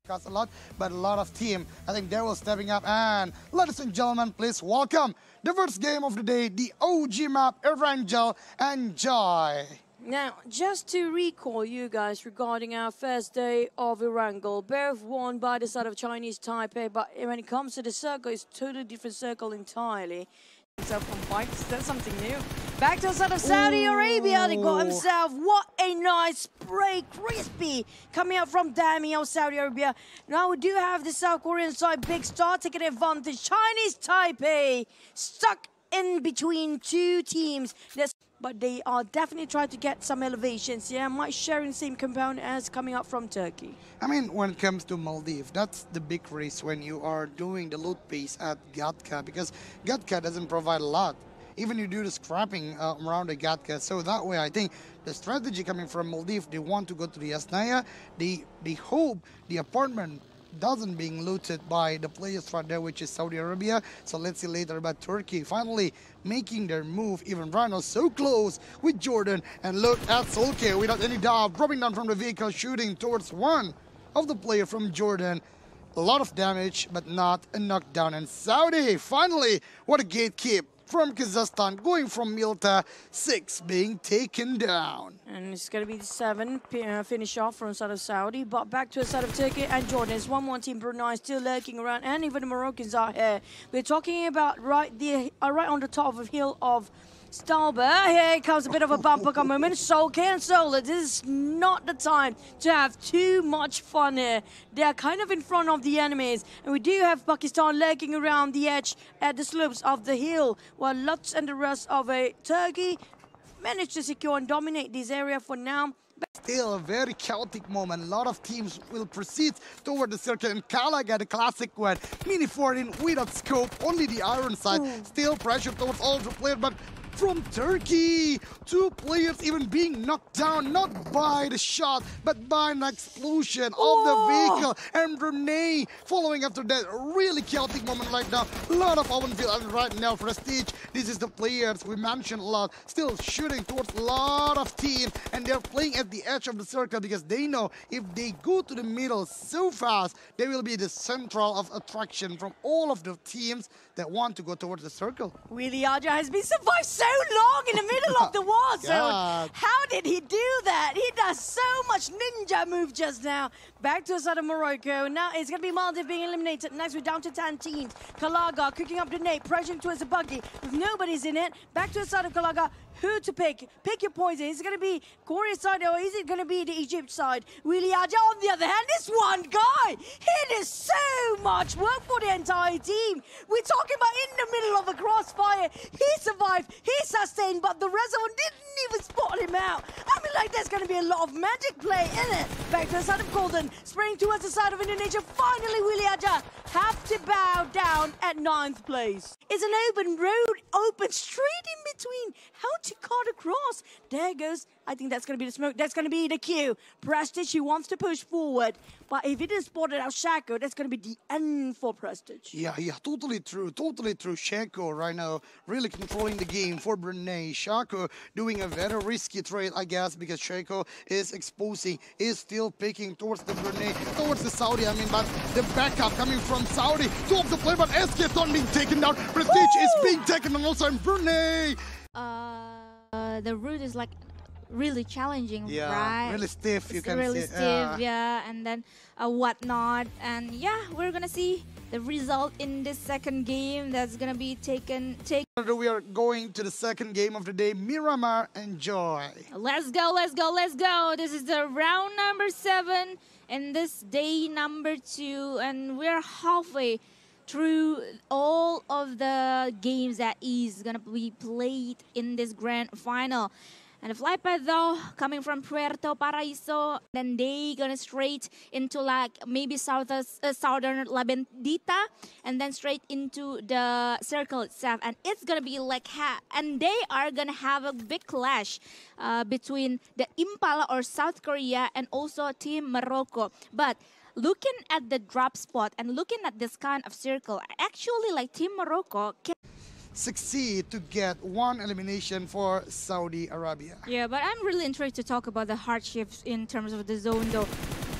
A lot, but a lot of team. I think they will stepping up. And ladies and gentlemen, please welcome the first game of the day, the OG map, Erangel. Enjoy. Now, just to recall you guys regarding our first day of Erangel, both won by the side of Chinese Taipei, but when it comes to the circle, it's a totally different circle entirely. So from fights, that's something new. Back to the side of Saudi Arabia, they got himself. What a nice spray, crispy, coming out from Dami of Saudi Arabia. Now we do have the South Korean side, Big Star taking advantage. Chinese Taipei stuck in between two teams. But they are definitely trying to get some elevations. Yeah, might sharing the same compound as coming up from Turkey. I mean, when it comes to Maldives, that's the big race when you are doing the loot pace at Gatka, because Gatka doesn't provide a lot. Even you do the scrapping around the Gatka. So that way, I think the strategy coming from Maldives, they want to go to the Asnaya. They hope the apartment doesn't being looted by the players right there, which is Saudi Arabia. So let's see later about Turkey finally making their move. Even right now, so close with Jordan. And look at Solke without any doubt, dropping down from the vehicle, shooting towards one of the player from Jordan. A lot of damage, but not a knockdown. And Saudi, finally, what a gatekeep from Kazakhstan, going from Milta, 6 being taken down. And it's going to be the 7 finish off from side of Saudi, but back to the side of Turkey and Jordan. It's 1-1 team Brunei still lurking around, and even the Moroccans are here. We're talking about right on the top of the hill of Stalber. Here comes a bit of a bumper moment. Solke and Solar. This is not the time to have too much fun here. They are kind of in front of the enemies. And we do have Pakistan lurking around the edge at the slopes of the hill, while Lutz and the rest of Turkey managed to secure and dominate this area for now. Still a very chaotic moment. A lot of teams will proceed toward the circle, and Kala got a classic one. Mini 14 without scope, only the iron side. Still pressure towards all the players, but from Turkey, 2 players even being knocked down, not by the shot, but by an explosion of the vehicle. And Brunei following after that. Really chaotic moment right now. A lot of open field right now. Prestige, this is the players we mentioned a lot, still shooting towards a lot of teams, and they're playing at the edge of the circle because they know if they go to the middle so fast, they will be the central of attraction from all of the teams that want to go towards the circle. Willie Aja has been survived so long in the middle of the war zone. How did he do that? He does so much ninja move just now. Back to the side of Morocco. Now it's going to be Maldives being eliminated. Next we're down to 10 teams. Kalaga cooking up the nade, pressuring towards the buggy. With nobody's in it. Back to the side of Kalaga. Who to pick? Pick your poison. Is it going to be Korea side or is it going to be the Egypt side? Willie Aja on the other hand, this one guy, he did so much work for the entire team. We're talking about in the middle of a crossfire. He survived, he sustained, but the rest of them didn't even spot him out. I mean, like, there's going to be a lot of magic play in it. Back to the side of Golden, spraying towards the side of Indonesia. Finally, Willie Aja have to bow down at 9th place. It's an open road, open straight in between. How to cut across? There goes. I think that's going to be the smoke. That's going to be the cue. Prestige, he wants to push forward. But if he didn't spot it out Shako, that's going to be the end for Prestige. Yeah, totally true. Totally true. Shako right now really controlling the game for Brunei. Shako doing a very risky trade, I guess, because Shako is exposing, is still picking towards the Brunei, towards the Saudi. I mean, but the backup coming from Saudi. 2 of the play, but SK on being taken down. Prestige is being taken down also in Brunei. The route is like really challenging, yeah, right? Really stiff, you can really see. Stiff, yeah, and then whatnot, and yeah, we're gonna see the result in this second game that's gonna be taken. We are going to the second game of the day. Miramar, enjoy. Let's go, let's go, let's go. This is the round number 7 and this day number 2, and we're halfway through all of the games that is gonna be played in this grand final. And the flight path though, coming from Puerto Paraíso, then they gonna straight into like maybe southern Labendita, and then straight into the circle itself. And it's gonna be like, and they are gonna have a big clash between the Impala or South Korea and also Team Morocco. But looking at the drop spot and looking at this kind of circle, actually like Team Morocco can succeed to get 1 elimination for Saudi Arabia. Yeah, but I'm really interested to talk about the hardships in terms of the zone though.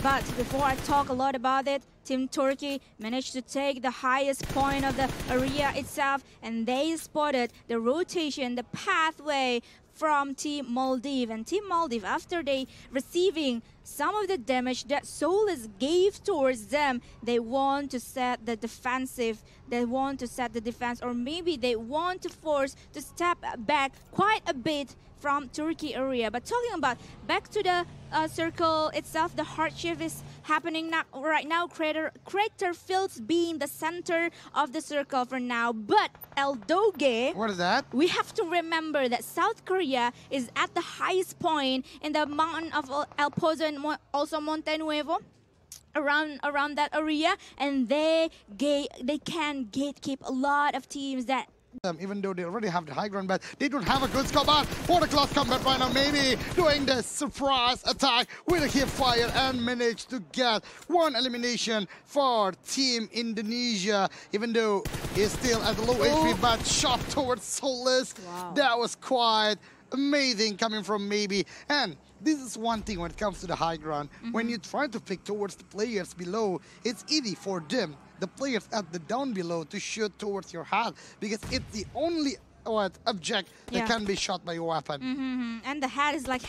But before I talk a lot about it, Team Turkey managed to take the highest point of the area itself, and they spotted the rotation, the pathway from Team Maldives. And Team Maldives, after they receiving some of the damage that Solus gave towards them, they want to set the defensive, they want to set the defense, or maybe they want to force to step back quite a bit from Turkey area. But talking about back to the circle itself, the hardship is happening right now. Crater Fields being the center of the circle for now. But Eldoge, what is that? We have to remember that South Korea is at the highest point in the mountain of El Pozo and also Monte Nuevo. Around that area, and they can gatekeep a lot of teams that. Even though they already have the high ground, but they don't have a good combat for the class combat right now. Maybe doing the surprise attack with a hip fire and manage to get one elimination for Team Indonesia. Even though he's still at the low HP, but shot towards Solus. Wow. That was quite amazing coming from Maybe. And this is one thing when it comes to the high ground. When you try to pick towards the players below, it's easy for them, the players at the down below, to shoot towards your head, because it's the only object that can be shot by your weapon. And the head is like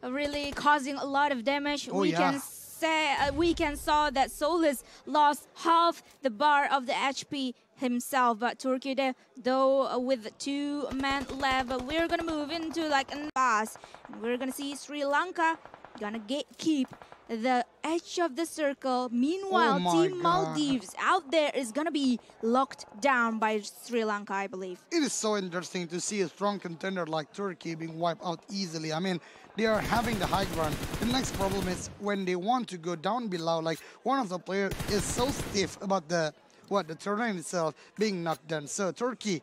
really causing a lot of damage. We can saw that Solus lost half the bar of the HP himself, but Turkey though with 2 men left, but we're gonna move into like a pass. We're gonna see Sri Lanka gonna keep the edge of the circle. Meanwhile, Team Maldives out there is gonna be locked down by Sri Lanka, I believe. It is so interesting to see a strong contender like Turkey being wiped out easily. I mean, they are having the high ground. The next problem is when they want to go down below, like one of the players is so stiff about the terrain itself being knocked down. So Turkey,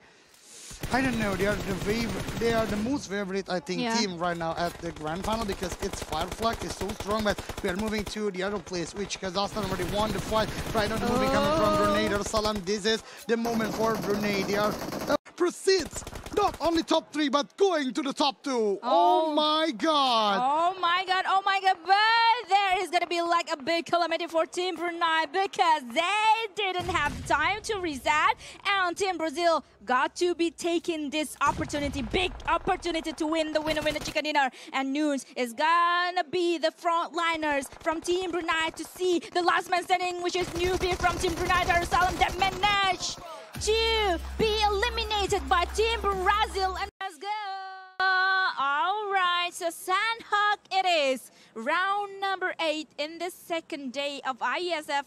I don't know, they are the most favorite, I think, team right now at the grand final, because its fire flag is so strong. But we are moving to the other place, which Kazakhstan already won the fight. Right now the moving coming from Brunei Darussalam. This is the moment for Brunei. They are proceeds not only top 3 but going to the top 2. Oh my god. Oh my god, oh my god. But there is gonna be like a big calamity for Team Brunei, because they didn't have time to reset, and Team Brazil got to be taking this opportunity, big opportunity to win the winner chicken dinner. And Nunes is gonna be the frontliners from Team Brunei to see the last man standing, which is Newbie from Team Brunei Darussalam, that managed to be eliminated by Team Brazil. And let's go. All right, so Sandhawk it is. Round number 8 in the second day of IESF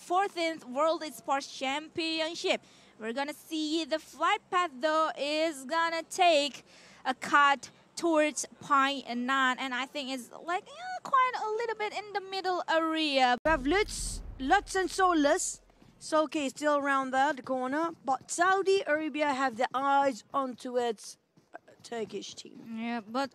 14th World Esports Championship. We're gonna see the flight path though is gonna take a cut towards Point 9, and I think it's like quite a little bit in the middle area. We have Lutz and Solus. Solke is still around there, the corner, but Saudi Arabia have their eyes onto its Turkish team. Yeah, but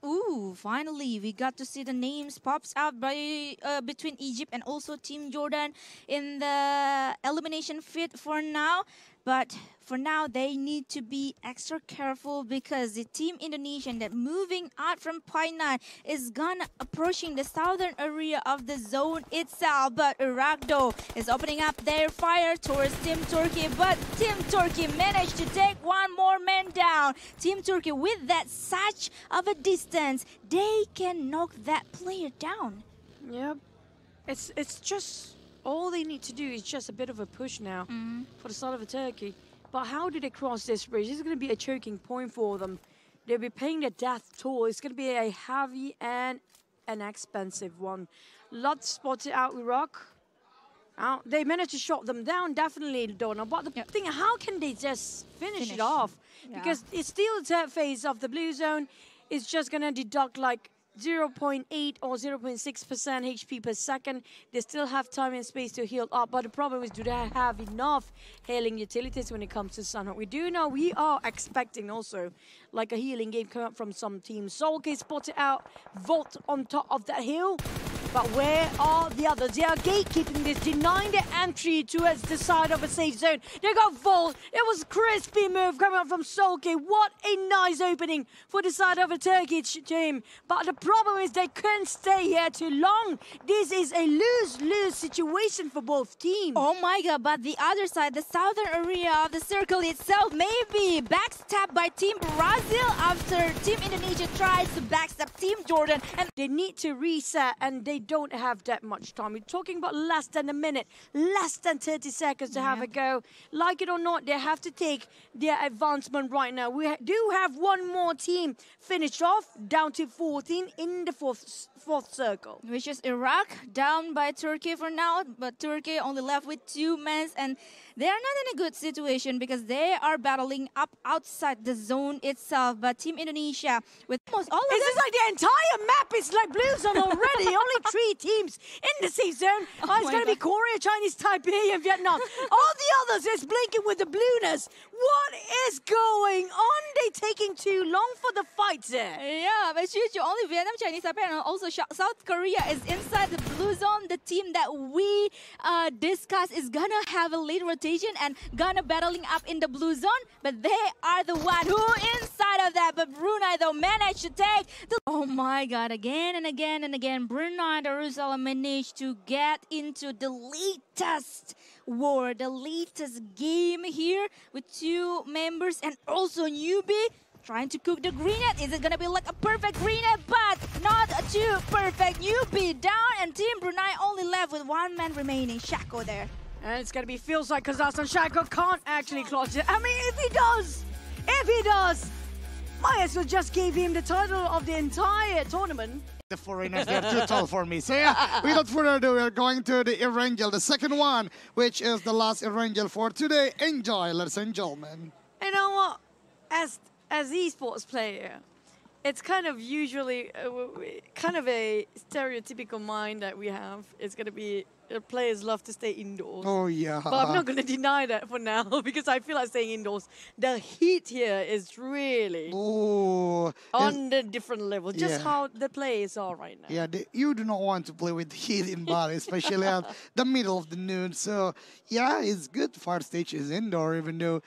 finally we got to see the names pops out by between Egypt and also Team Jordan in the elimination fit for now. But for now, they need to be extra careful, because the Team Indonesian that moving out from Point 9 is gonna approaching the southern area of the zone itself. But Iraq though is opening up their fire towards Team Turkey, but Team Turkey managed to take one more man down. Team Turkey, with that such of a distance, they can knock that player down. Yep, it's just. All they need to do is just a bit of a push now for the side of Turkey. But how do they cross this bridge? This is going to be a choking point for them. They'll be paying the death toll. It's going to be a heavy and an expensive one. Lutz spotted out Iraq. They managed to shot them down, definitely, Donna. But the thing, how can they just finish it off? Because it's still the third phase of the blue zone. It's just going to deduct like 0.8 or 0.6% HP per second. They still have time and space to heal up, but the problem is, do they have enough healing utilities when it comes to Sandhawk? We do know we are expecting also like a healing game coming up from some teams. Solke spotted out Volt on top of that hill. But where are the others? They are gatekeeping this, denying the entry towards the side of a safe zone. They got Volt. It was a crispy move coming up from Solke. What a nice opening for the side of a Turkish team. But the problem is they couldn't stay here too long. This is a lose-lose situation for both teams. Oh my god, but the other side, the southern area of the circle itself may be backstabbed by Team Brazil after Team Indonesia tries to backstab Team Jordan. And they need to reset, and they don't have that much time. We're talking about less than a minute, less than 30 seconds to have a go. Like it or not, they have to take their advancement right now. We do have one more team finished off, down to 14 in the fourth circle. Which is Iraq, down by Turkey for now, but Turkey only left with 2 men, and they are not in a good situation because they are battling up outside the zone itself. But Team Indonesia, with almost all of them... This is like the entire map is like blue zone already. Only 3 teams in the safe zone. It's going to be Korea, Chinese Taipei, and Vietnam. All the others is blinking with the blueness. What is going on? They taking too long for the fights there. Yeah, but only Vietnam, Chinese Taipei, and also South Korea is inside the blue zone. The team that we discussed is gonna have a late rotation and gonna battling up in the blue zone, but they are the one who inside of that. But Brunei though managed to take the... Oh my god, again and again and again, Brunei Darussalam managed to get into the latest war, the latest game here with 2 members and also newbie trying to cook the grenade. Is it gonna be like a perfect grenade? But not too perfect. Newbie down, and Team Brunei only left with 1 man remaining. Shako there. And it's gonna be feels like Kazakhstan. Shako can't actually clutch it. I mean, if he does, might as well just give him the title of the entire tournament. The foreigners, they're too tall for me. So yeah, without further ado, we're going to the Erangel, the second one, which is the last Erangel for today. Enjoy, ladies and gentlemen. You know what? As esports player, it's kind of usually kind of a stereotypical mind that we have. It's going to be players love to stay indoors. Oh, yeah. But I'm not going to deny that for now because I feel like staying indoors. The heat here is really on the different level, just how the players are right now. Yeah, you do not want to play with heat in Bali, especially at the middle of the noon. So, yeah, it's good. First stage is indoor, even though...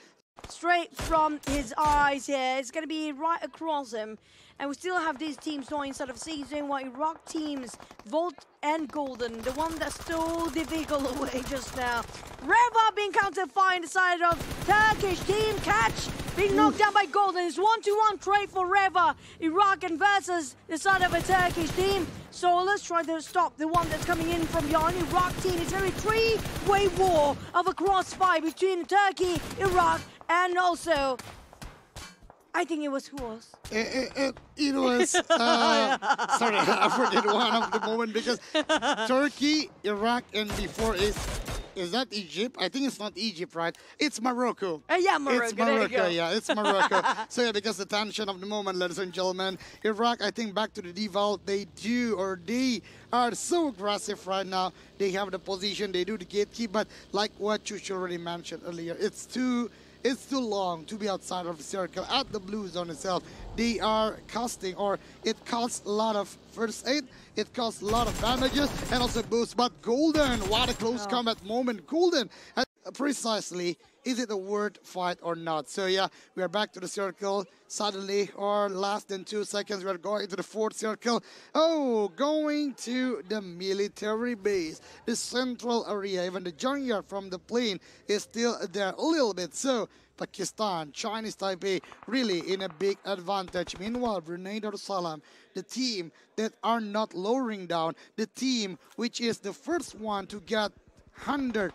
Straight from his eyes here. It's going to be right across him. And we still have these teams now inside of season white Iraq teams, Volt and Golden, the one that's so difficult away just now. Reva being counter-fire in the side of Turkish team. Catch being knocked down by Golden. It's 1-2-1 trade for Reva. Iraq and versus the side of a Turkish team. So let's try to stop the one that's coming in from Yarn. Iraq team. It's going to be a 3-way war of a crossfire between Turkey, Iraq, and also... I think it was who was? It was, sorry, I forget one of the moment because Turkey, Iraq, and before is that Egypt? I think it's not Egypt, right? It's Morocco. Yeah, Morocco. It's Morocco, yeah, it's Morocco. So yeah, because the tension of the moment, ladies and gentlemen, Iraq, I think back to the default, they are so aggressive right now. They have the position, they do the gatekeep, but like what Chuchu already mentioned earlier, it's too long to be outside of the circle. At the blue zone itself, they are costing, or it costs a lot of first aid, it costs a lot of damages, and also boost. But Golden, what a close combat moment. Golden, precisely, is it a word fight or not? So yeah, we are back to the circle. Suddenly, or less than 2 seconds, we are going to the 4th circle. Oh, going to the military base. The central area, even the junkyard from the plane is still there a little bit. So Pakistan, Chinese Taipei, really in a big advantage. Meanwhile, Brunei Darussalam, the team that are not lowering down, the team which is the first one to get 100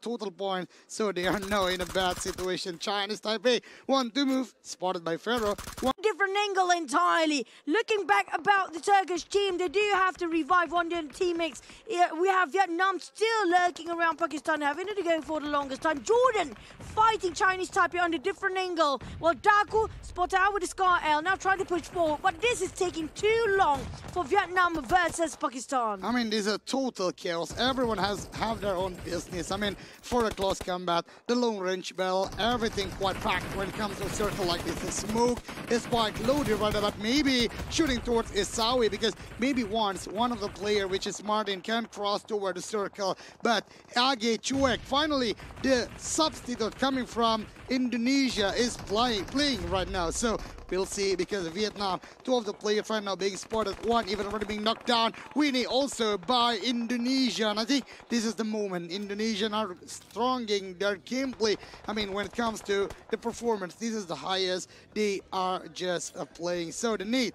total points, so they are now in a bad situation. Chinese Taipei, 1-2 move, spotted by Pharaoh. Different angle entirely. Looking back about the Turkish team, they do have to revive one of their teammates. We have Vietnam still lurking around Pakistan, having to go for the longest time. Jordan fighting Chinese Taipei on a different angle. Well, Daku spotted out with the Scar L, now trying to push forward, but this is taking too long for Vietnam versus Pakistan. I mean, this is a total chaos. Everyone have their own business. I mean, for a close combat, the long range bell, everything quite packed when it comes to a circle like this. The smoke is quite loaded right now, but maybe shooting towards Isawi, because maybe once one of the player, which is Martin, can cross toward the circle, but Age Chuek, finally the substitute coming from Indonesia, is playing right now. So We'll see, because Vietnam, 2 of the players right now being spotted, 1 even already being knocked down. Winning also by Indonesia, and I think this is the moment. Indonesian are stronging their gameplay. I mean, when it comes to the performance, this is the highest they are just playing. So the need.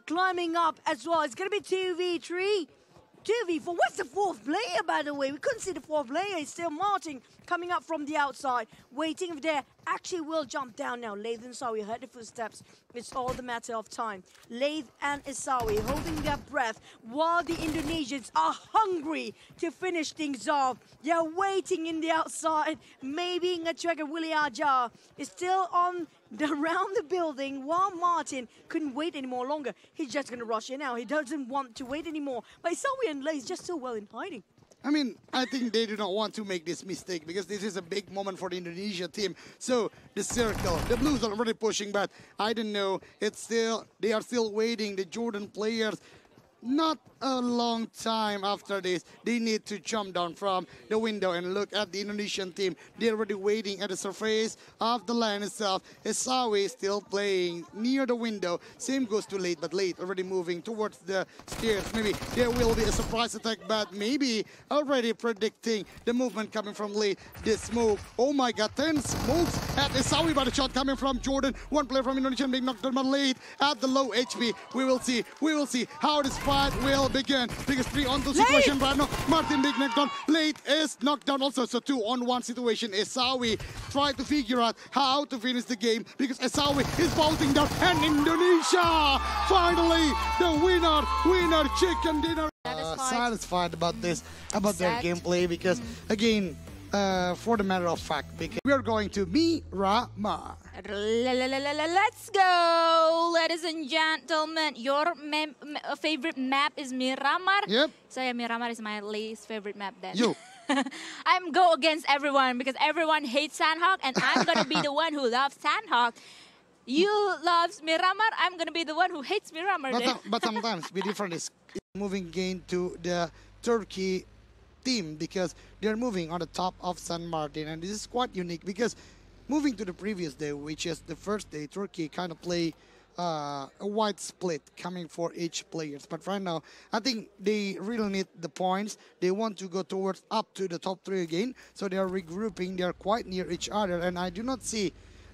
Climbing up as well. It's going to be 2v3. 2v4. What's the 4th player, by the way? We couldn't see the 4th player. It's still Martin coming up from the outside, waiting if they actually will jump down now. Laith and Isawi heard the footsteps. It's all the matter of time. Laith and Isawi holding their breath while the Indonesians are hungry to finish things off. They're waiting in the outside. Maybe Ngatrega Willie Ajar is still around the building while Martin couldn't wait any more longer. He's just going to rush in now. He doesn't want to wait anymore. But Isawi and Laith just so well in hiding. I mean, I think they do not want to make this mistake, because this is a big moment for the Indonesia team. So the circle, the Blues are already pushing, but I don't know. They are still waiting. The Jordan players, not a long time after this, they need to jump down from the window and look at the Indonesian team. They're already waiting at the surface of the land itself. Isawi still playing near the window. Same goes to Late, but Late already moving towards the stairs. Maybe there will be a surprise attack, but maybe already predicting the movement coming from Late. The smoke, oh my god, 10 smokes at Isawi, but a shot coming from Jordan. 1 player from Indonesia being knocked down by Late at the low HP. We will see how this fight will begin, because 3-on-2 situation right now. Martin being knocked down. Late is knocked down also. So 2-on-1 situation. Isawi try to figure out how to finish the game, because Isawi is bouncing down, and Indonesia finally the winner chicken dinner. Satisfied about this, about their gameplay, because again, for the matter of fact, because we are going to Miramar. Let's go, ladies and gentlemen. Your favorite map is Miramar. Yep. So yeah, Miramar is my least favorite map then. You. I'm go against everyone, because everyone hates Sandhawk, and I'm gonna be the one who loves Sandhawk. You love Miramar, I'm gonna be the one who hates Miramar. But sometimes we different is moving again to the Turkey team, because they're moving on the top of San Martin, and this is quite unique, because moving to the previous day, which is the first day, Turkey kind of play a wide split coming for each players. But right now, I think they really need the points. They want to go towards up to the top 3 again. So they are regrouping. They are quite near each other, and I do not see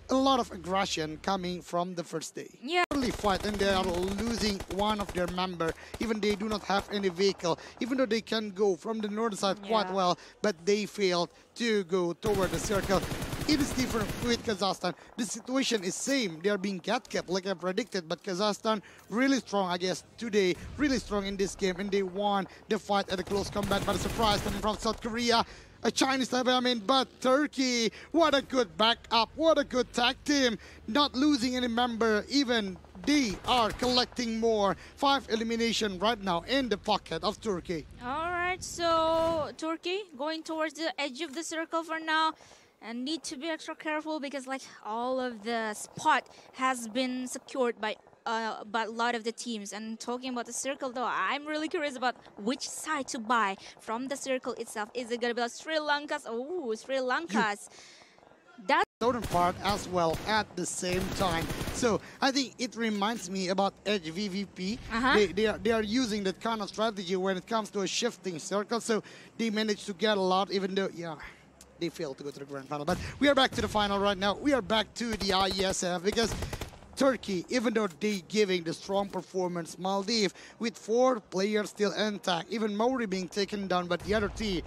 a lot of aggression coming from the first day. Yeah. Early fight, and they are losing one of their member. Even they do not have any vehicle, even though they can go from the north side quite well, but they failed to go toward the circle. It is different with Kazakhstan. The situation is same. They are being kept like I predicted, but Kazakhstan really strong, I guess, today. Really strong in this game, and they won the fight at a close combat. But a surprise coming from South Korea. A Chinese type, I mean, but Turkey, what a good backup, what a good tag team. Not losing any member, even they are collecting more. 5 elimination right now in the pocket of Turkey. All right, so Turkey going towards the edge of the circle for now. And need to be extra careful, because like all of the spot has been secured by a lot of the teams. And talking about the circle though, I'm really curious about which side to buy from the circle itself. Is it gonna be like Sri Lanka's? Oh, Sri Lanka's. That's Southern part as well at the same time. So I think it reminds me about Edge VVP. They are using that kind of strategy when it comes to a shifting circle. So they managed to get a lot, even though they failed to go to the grand final. But we are back to the final right now. We are back to the IESF, because Turkey, even though they giving the strong performance, Maldives with 4 players still intact, even Maori being taken down, but the other 3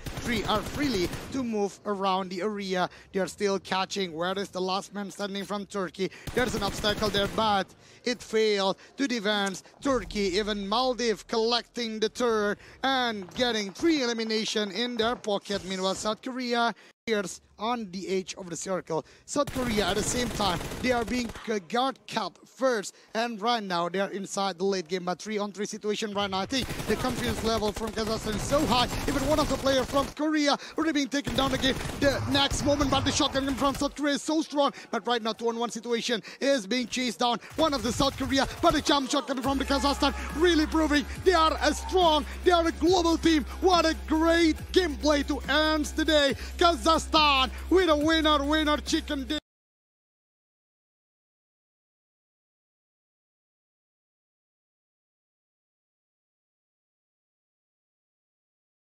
are freely to move around the area. They are still catching. Where is the last man standing from Turkey? There's an obstacle there, but it failed to advance. Turkey, even Maldives collecting the third and getting 3 elimination in their pocket. Meanwhile, South Korea on the edge of the circle. South Korea at the same time, they are being guard capped first, and right now they are inside the late game. But 3-on-3 situation right now. I think the confidence level from Kazakhstan is so high. Even one of the players from Korea already being taken down again. The next moment, but the shot coming from South Korea is so strong. But right now, 2-on-1 situation is being chased down. One of the South Korea, but a jump shot coming from the Kazakhstan, really proving they are a strong, they are a global team. What a great gameplay to end the day. Kazakhstan with a winner chicken dinner.